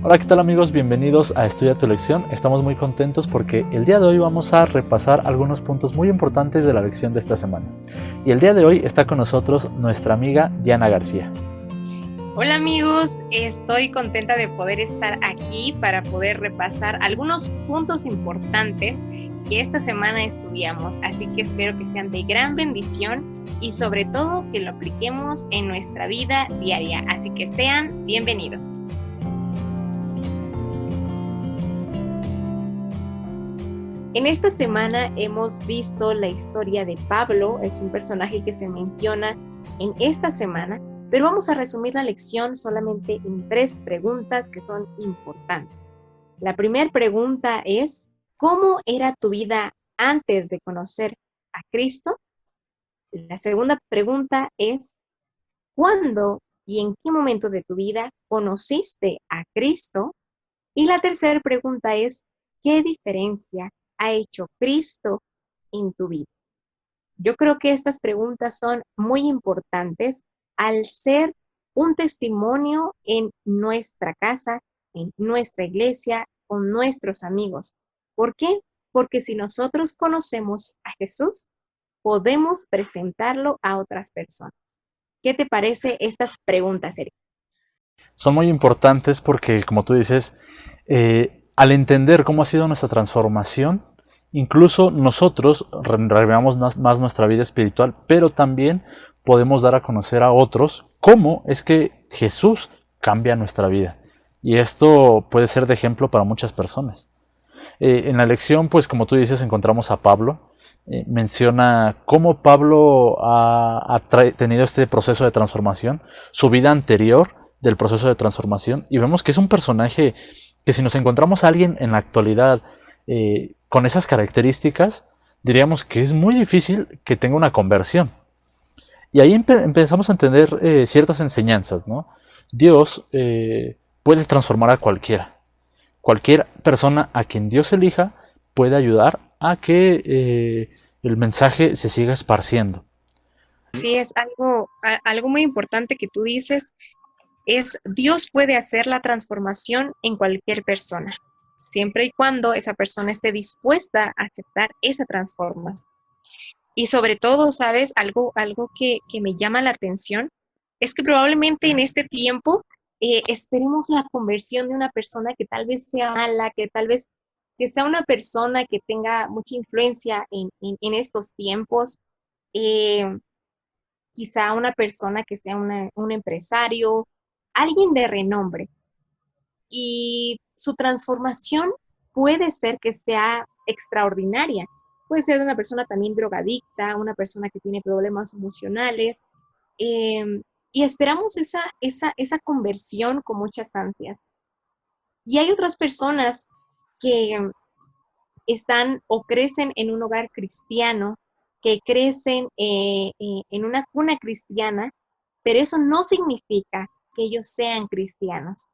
Hola, ¿qué tal amigos? Bienvenidos a Estudia tu lección. Estamos muy contentos porque el día de hoy vamos a repasar algunos puntos muy importantes de la lección de esta semana. Y el día de hoy está con nosotros nuestra amiga Diana García. Hola amigos, estoy contenta de poder estar aquí para poder repasar algunos puntos importantes que esta semana estudiamos, así que espero que sean de gran bendición y sobre todo que lo apliquemos en nuestra vida diaria, así que sean bienvenidos. En esta semana hemos visto la historia de Pablo, es un personaje que se menciona en esta semana, pero vamos a resumir la lección solamente en 3 preguntas que son importantes. La primera pregunta es, ¿cómo era tu vida antes de conocer a Cristo? La segunda pregunta es, ¿cuándo y en qué momento de tu vida conociste a Cristo? Y la tercera pregunta es, ¿qué diferencia ha hecho Cristo en tu vida? Yo creo que estas preguntas son muy importantes al ser un testimonio en nuestra casa, en nuestra iglesia, con nuestros amigos. ¿Por qué? Porque si nosotros conocemos a Jesús, podemos presentarlo a otras personas. ¿Qué te parece estas preguntas, Eric? Son muy importantes porque, como tú dices, al entender cómo ha sido nuestra transformación, incluso nosotros revelamos más nuestra vida espiritual, pero también podemos dar a conocer a otros cómo es que Jesús cambia nuestra vida. Y esto puede ser de ejemplo para muchas personas. En la lección, pues como tú dices, encontramos a Pablo. Menciona cómo Pablo ha tenido este proceso de transformación, su vida anterior del proceso de transformación, y vemos que es un personaje que si nos encontramos a alguien en la actualidad con esas características, diríamos que es muy difícil que tenga una conversión. Y ahí empezamos a entender ciertas enseñanzas, ¿no? Dios puede transformar a cualquiera. Cualquier persona a quien Dios elija puede ayudar a que el mensaje se siga esparciendo. Sí, es algo muy importante que tú dices, es Dios puede hacer la transformación en cualquier persona, siempre y cuando esa persona esté dispuesta a aceptar esa transformación. Y sobre todo, ¿sabes? Algo que me llama la atención es que probablemente en este tiempo esperemos la conversión de una persona que tal vez sea mala, que tal vez que sea una persona que tenga mucha influencia en estos tiempos, eh, quizá una persona que sea un empresario, alguien de renombre. Y su transformación puede ser que sea extraordinaria. Puede ser de una persona también drogadicta, una persona que tiene problemas emocionales, eh, y esperamos esa conversión con muchas ansias. Y hay otras personas que están o crecen en un hogar cristiano, que crecen en una cuna cristiana, pero eso no significa que ellos sean cristianos,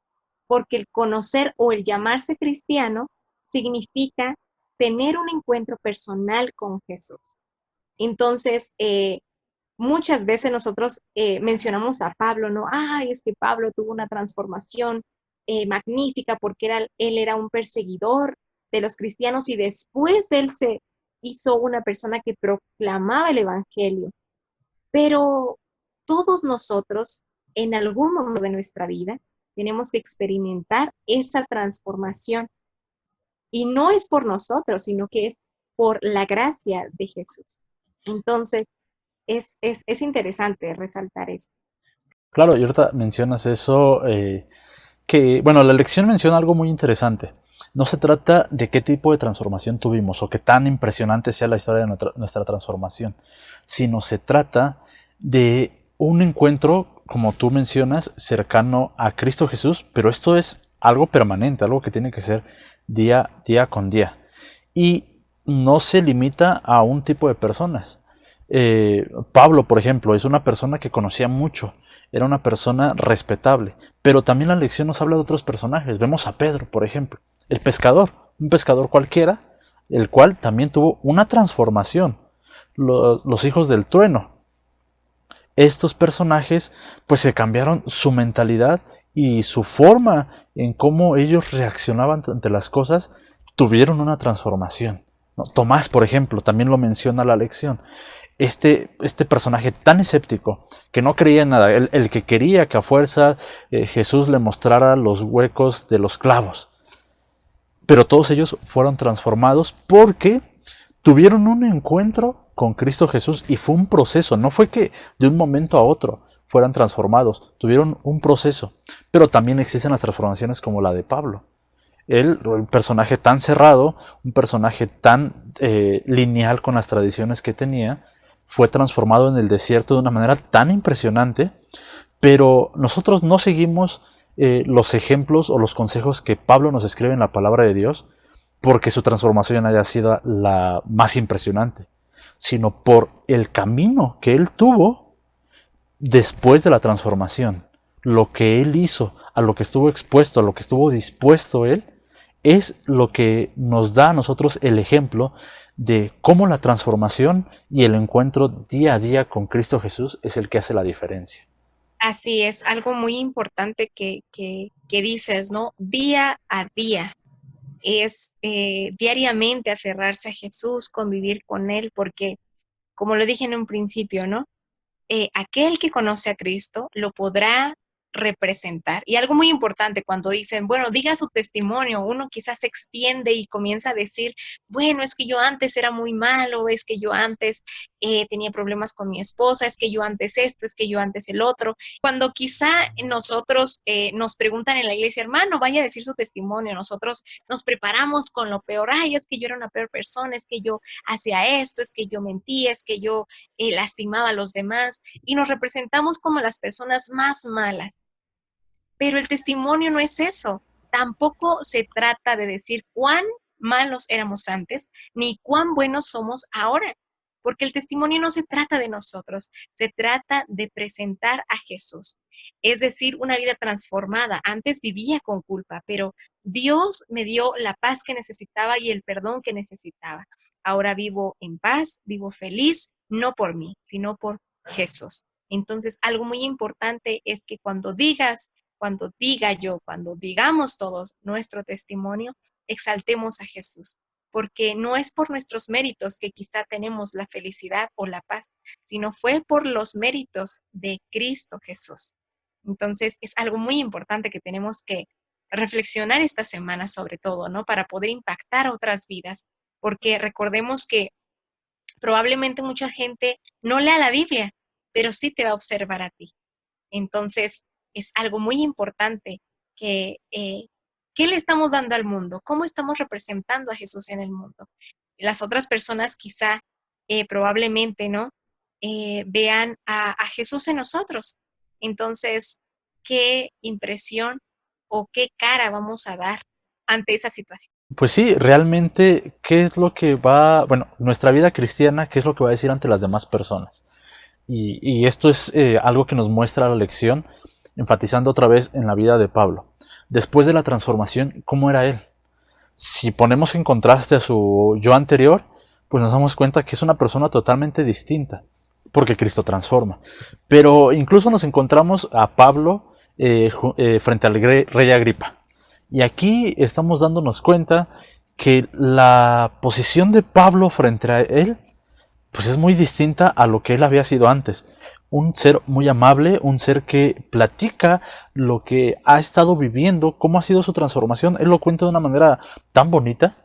porque el conocer o el llamarse cristiano significa tener un encuentro personal con Jesús. Entonces, muchas veces nosotros mencionamos a Pablo, ¿no? Ay, es que Pablo tuvo una transformación magnífica porque él era un perseguidor de los cristianos y después él se hizo una persona que proclamaba el evangelio. Pero todos nosotros, en algún momento de nuestra vida, tenemos que experimentar esa transformación. Y no es por nosotros, sino que es por la gracia de Jesús. Entonces, es interesante resaltar eso. Claro, y ahorita mencionas eso, que, bueno, la lección menciona algo muy interesante. No se trata de qué tipo de transformación tuvimos o qué tan impresionante sea la historia de nuestra transformación, sino se trata de un encuentro, como tú mencionas, cercano a Cristo Jesús, pero esto es algo permanente, algo que tiene que ser día con día. Y no se limita a un tipo de personas. Pablo, por ejemplo, es una persona que conocía mucho, era una persona respetable, pero también la lección nos habla de otros personajes. Vemos a Pedro, por ejemplo, el pescador, un pescador cualquiera, el cual también tuvo una transformación. Los hijos del trueno. Estos personajes pues se cambiaron su mentalidad y su forma en cómo ellos reaccionaban ante las cosas tuvieron una transformación. ¿No? Tomás, por ejemplo, también lo menciona la lección. Este personaje tan escéptico, que no creía en nada, el que quería que a fuerza Jesús le mostrara los huecos de los clavos. Pero todos ellos fueron transformados porque tuvieron un encuentro con Cristo Jesús y fue un proceso, no fue que de un momento a otro fueran transformados, tuvieron un proceso. Pero también existen las transformaciones como la de Pablo. Él, un personaje tan cerrado, un personaje tan lineal con las tradiciones que tenía, fue transformado en el desierto de una manera tan impresionante, pero nosotros no seguimos los ejemplos o los consejos que Pablo nos escribe en la palabra de Dios porque su transformación haya sido la más impresionante, sino por el camino que él tuvo después de la transformación. Lo que él hizo, a lo que estuvo expuesto, a lo que estuvo dispuesto él, es lo que nos da a nosotros el ejemplo de cómo la transformación y el encuentro día a día con Cristo Jesús es el que hace la diferencia. Así es, algo muy importante que dices, ¿no? Día a día. Es diariamente aferrarse a Jesús, convivir con Él, porque, como lo dije en un principio, ¿no? Aquel que conoce a Cristo lo podrá representar. Y algo muy importante cuando dicen, bueno, diga su testimonio, uno quizás se extiende y comienza a decir, bueno, es que yo antes era muy malo, es que yo antes tenía problemas con mi esposa, es que yo antes esto, es que yo antes el otro. Cuando quizá nosotros nos preguntan en la iglesia, hermano, vaya a decir su testimonio, nosotros nos preparamos con lo peor, ay, es que yo era una peor persona, es que yo hacía esto, es que yo mentía, es que yo lastimaba a los demás y nos representamos como las personas más malas. Pero el testimonio no es eso. Tampoco se trata de decir cuán malos éramos antes, ni cuán buenos somos ahora, porque el testimonio no se trata de nosotros, se trata de presentar a Jesús. Es decir, una vida transformada. Antes vivía con culpa, pero Dios me dio la paz que necesitaba y el perdón que necesitaba. Ahora vivo en paz, vivo feliz, no por mí, sino por Jesús. Entonces, algo muy importante es que cuando diga yo, cuando digamos todos nuestro testimonio, exaltemos a Jesús, porque no es por nuestros méritos que quizá tenemos la felicidad o la paz, sino fue por los méritos de Cristo Jesús. Entonces, es algo muy importante que tenemos que reflexionar esta semana sobre todo, ¿no? Para poder impactar a otras vidas, porque recordemos que probablemente mucha gente no lea la Biblia, pero sí te va a observar a ti. Entonces, es algo muy importante que, ¿qué le estamos dando al mundo? ¿Cómo estamos representando a Jesús en el mundo? Las otras personas quizá, probablemente, ¿no? Vean a Jesús en nosotros. Entonces, ¿qué impresión o qué cara vamos a dar ante esa situación? Pues sí, realmente, ¿qué es lo que va, bueno, nuestra vida cristiana, qué es lo que va a decir ante las demás personas? Y esto es algo que nos muestra la lección, enfatizando otra vez en la vida de Pablo. Después de la transformación, ¿cómo era él? Si ponemos en contraste a su yo anterior, pues nos damos cuenta que es una persona totalmente distinta, porque Cristo transforma. Pero incluso nos encontramos a Pablo frente al rey Agripa. Y aquí estamos dándonos cuenta que la posición de Pablo frente a él pues es muy distinta a lo que él había sido antes. Un ser muy amable, un ser que platica lo que ha estado viviendo, cómo ha sido su transformación. Él lo cuenta de una manera tan bonita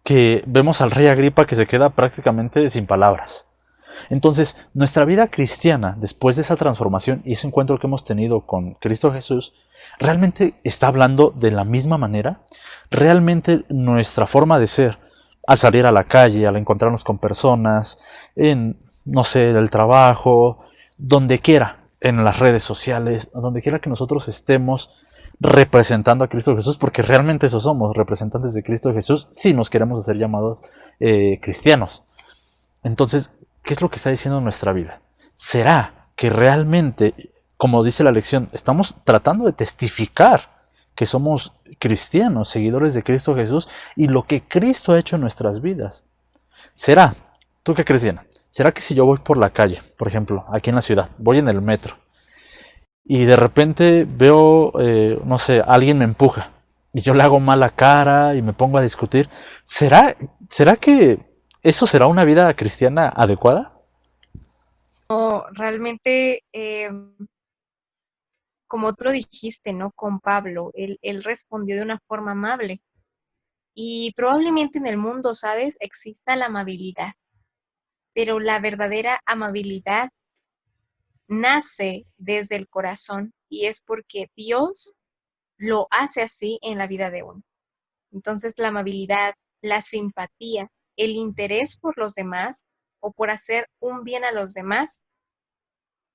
que vemos al rey Agripa que se queda prácticamente sin palabras. Entonces, nuestra vida cristiana, después de esa transformación y ese encuentro que hemos tenido con Cristo Jesús, ¿realmente está hablando de la misma manera? ¿Realmente nuestra forma de ser, al salir a la calle, al encontrarnos con personas, en, no sé, del trabajo, donde quiera, en las redes sociales, donde quiera que nosotros estemos representando a Cristo Jesús, porque realmente eso somos, representantes de Cristo Jesús, si nos queremos hacer llamados cristianos? Entonces, ¿qué es lo que está diciendo nuestra vida? ¿Será que realmente, como dice la lección, estamos tratando de testificar que somos cristianos, seguidores de Cristo Jesús y lo que Cristo ha hecho en nuestras vidas? ¿Será? ¿Tú qué crees, Diana? ¿Será que si yo voy por la calle, por ejemplo, aquí en la ciudad, voy en el metro y de repente veo, no sé, alguien me empuja y yo le hago mala cara y me pongo a discutir. ¿Será que eso será una vida cristiana adecuada? O realmente, como tú lo dijiste, ¿no? Con Pablo, él respondió de una forma amable. Y probablemente en el mundo, ¿sabes? Exista la amabilidad, pero la verdadera amabilidad nace desde el corazón y es porque Dios lo hace así en la vida de uno. Entonces, la amabilidad, la simpatía, el interés por los demás o por hacer un bien a los demás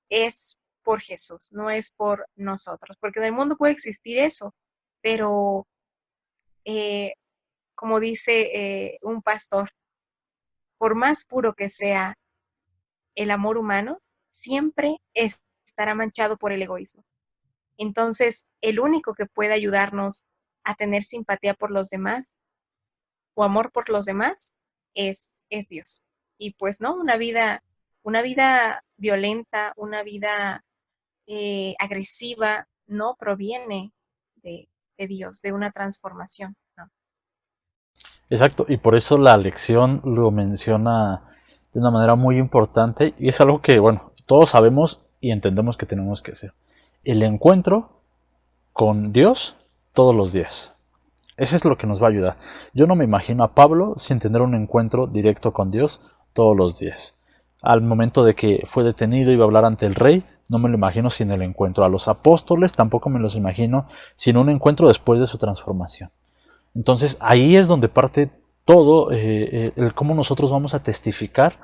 es por Jesús, no es por nosotros, porque en el mundo puede existir eso, pero eh, como dice un pastor, por más puro que sea el amor humano, siempre estará manchado por el egoísmo. Entonces, el único que puede ayudarnos a tener simpatía por los demás o amor por los demás es Dios. Y pues no, una vida violenta, una vida agresiva, no proviene de, de Dios, de una transformación, ¿no? Exacto, y por eso la lección lo menciona de una manera muy importante y es algo que, bueno, todos sabemos y entendemos que tenemos que hacer. El encuentro con Dios todos los días. Eso es lo que nos va a ayudar. Yo no me imagino a Pablo sin tener un encuentro directo con Dios todos los días. Al momento de que fue detenido y iba a hablar ante el rey, no me lo imagino sin el encuentro. A los apóstoles tampoco me los imagino sin un encuentro después de su transformación. Entonces ahí es donde parte todo el cómo nosotros vamos a testificar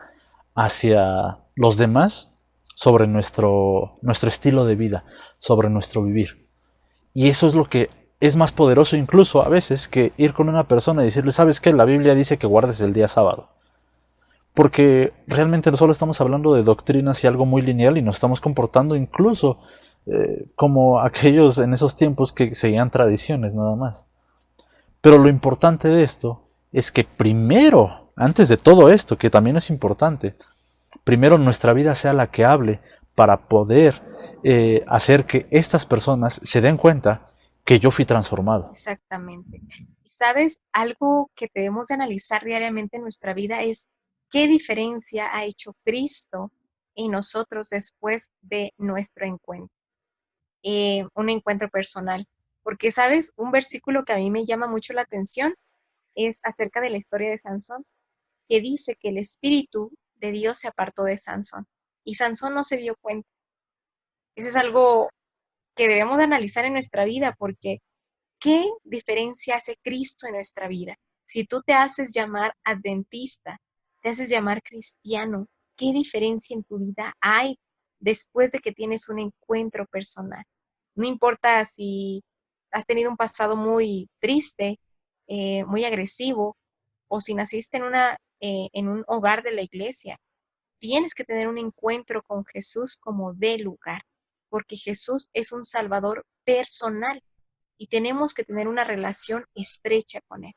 hacia los demás sobre nuestro estilo de vida, sobre nuestro vivir. Y eso es lo que es más poderoso incluso a veces que ir con una persona y decirle, ¿sabes qué? La Biblia dice que guardes el día sábado. Porque realmente no solo estamos hablando de doctrinas y algo muy lineal y nos estamos comportando incluso como aquellos en esos tiempos que seguían tradiciones nada más. Pero lo importante de esto es que primero, antes de todo esto, que también es importante, primero nuestra vida sea la que hable para poder hacer que estas personas se den cuenta que yo fui transformado. Exactamente. Y sabes, algo que debemos de analizar diariamente en nuestra vida es qué diferencia ha hecho Cristo en nosotros después de nuestro encuentro, un encuentro personal. Porque, sabes, un versículo que a mí me llama mucho la atención es acerca de la historia de Sansón, que dice que el Espíritu de Dios se apartó de Sansón y Sansón no se dio cuenta. Eso es algo que debemos de analizar en nuestra vida porque ¿qué diferencia hace Cristo en nuestra vida? Si tú te haces llamar adventista, te haces llamar cristiano, ¿qué diferencia en tu vida hay después de que tienes un encuentro personal? No importa si has tenido un pasado muy triste, muy agresivo, o si naciste en un hogar de la iglesia, tienes que tener un encuentro con Jesús como de lugar, porque Jesús es un Salvador personal y tenemos que tener una relación estrecha con Él.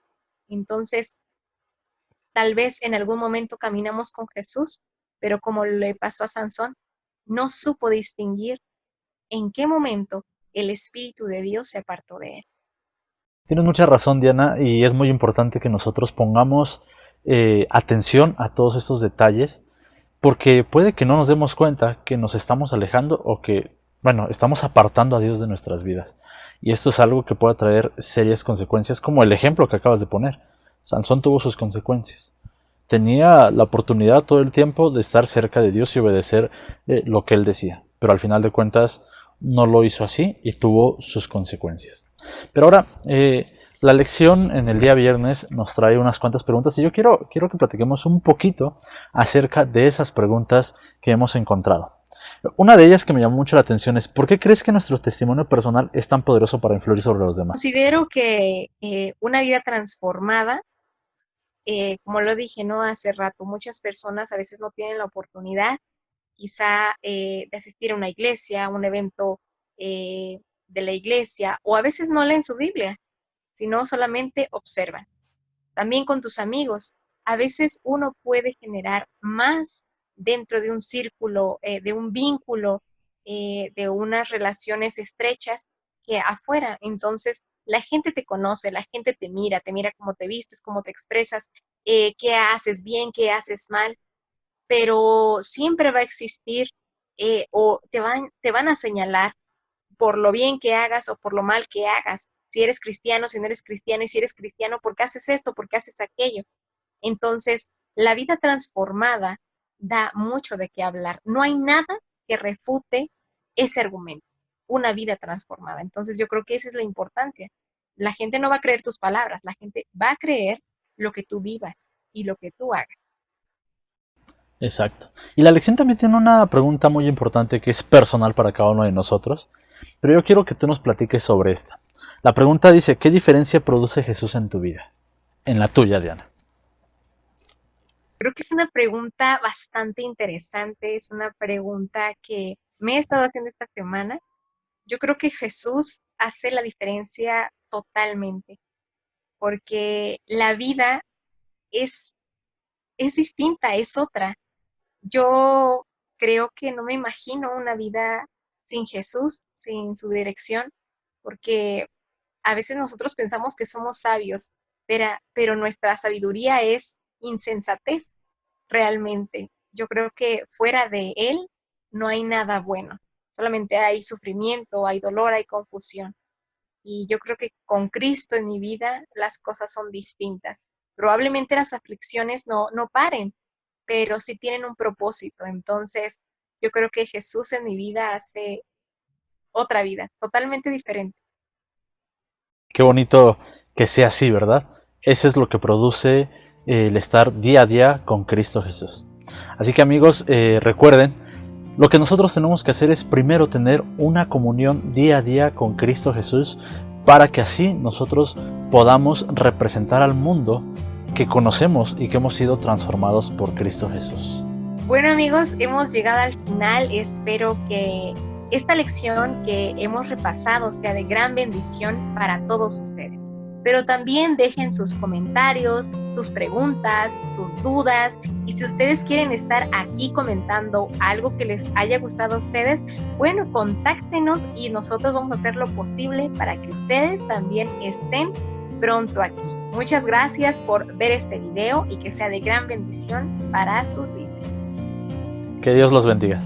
Entonces, tal vez en algún momento caminamos con Jesús, pero como le pasó a Sansón, no supo distinguir en qué momento el Espíritu de Dios se apartó de él. Tienes mucha razón, Diana, y es muy importante que nosotros pongamos atención a todos estos detalles, porque puede que no nos demos cuenta que nos estamos alejando o que, bueno, estamos apartando a Dios de nuestras vidas. Y esto es algo que puede traer serias consecuencias, como el ejemplo que acabas de poner. Sansón tuvo sus consecuencias. Tenía la oportunidad todo el tiempo de estar cerca de Dios y obedecer lo que él decía, pero al final de cuentas no lo hizo así y tuvo sus consecuencias. Pero ahora, la lección en el día viernes nos trae unas cuantas preguntas y yo quiero que platiquemos un poquito acerca de esas preguntas que hemos encontrado. Una de ellas que me llamó mucho la atención es, ¿por qué crees que nuestro testimonio personal es tan poderoso para influir sobre los demás? Considero que una vida transformada, como lo dije, ¿no? Hace rato, muchas personas a veces no tienen la oportunidad quizá de asistir a una iglesia, a un evento de la iglesia, o a veces no leen su Biblia, sino solamente observan. También con tus amigos, a veces uno puede generar más dentro de un círculo, de un vínculo de unas relaciones estrechas que afuera. Entonces, la gente te conoce, la gente te mira cómo te vistes, cómo te expresas, qué haces bien, qué haces mal, pero siempre va a existir o te van a señalar por lo bien que hagas o por lo mal que hagas. Si eres cristiano, si no eres cristiano, y si eres cristiano, ¿por qué haces esto? ¿Por qué haces aquello? Entonces, la vida transformada da mucho de qué hablar. No hay nada que refute ese argumento, una vida transformada. Entonces, yo creo que esa es la importancia. La gente no va a creer tus palabras, la gente va a creer lo que tú vivas y lo que tú hagas. Exacto. Y la lección también tiene una pregunta muy importante que es personal para cada uno de nosotros, pero yo quiero que tú nos platiques sobre esta. La pregunta dice, ¿qué diferencia produce Jesús en tu vida? En la tuya, Diana. Creo que es una pregunta bastante interesante, es una pregunta que me he estado haciendo esta semana. Yo creo que Jesús hace la diferencia totalmente, porque la vida es, es distinta, es otra. Yo creo que no me imagino una vida sin Jesús, sin su dirección, porque a veces nosotros pensamos que somos sabios, pero nuestra sabiduría es insensatez realmente. Yo creo que fuera de Él no hay nada bueno, solamente hay sufrimiento, hay dolor, hay confusión. Y yo creo que con Cristo en mi vida las cosas son distintas. Probablemente las aflicciones no paren, pero sí tienen un propósito. Entonces, yo creo que Jesús en mi vida hace otra vida, totalmente diferente. Qué bonito que sea así, ¿verdad? Eso es lo que produce el estar día a día con Cristo Jesús. Así que amigos, recuerden, lo que nosotros tenemos que hacer es primero tener una comunión día a día con Cristo Jesús para que así nosotros podamos representar al mundo que conocemos y que hemos sido transformados por Cristo Jesús. Bueno amigos, hemos llegado al final. Espero que esta lección que hemos repasado sea de gran bendición para todos ustedes. Pero también dejen sus comentarios, sus preguntas, sus dudas. Y si ustedes quieren estar aquí comentando algo que les haya gustado a ustedes, bueno, contáctenos y nosotros vamos a hacer lo posible para que ustedes también estén pronto aquí. Muchas gracias por ver este video y que sea de gran bendición para sus vidas. Que Dios los bendiga.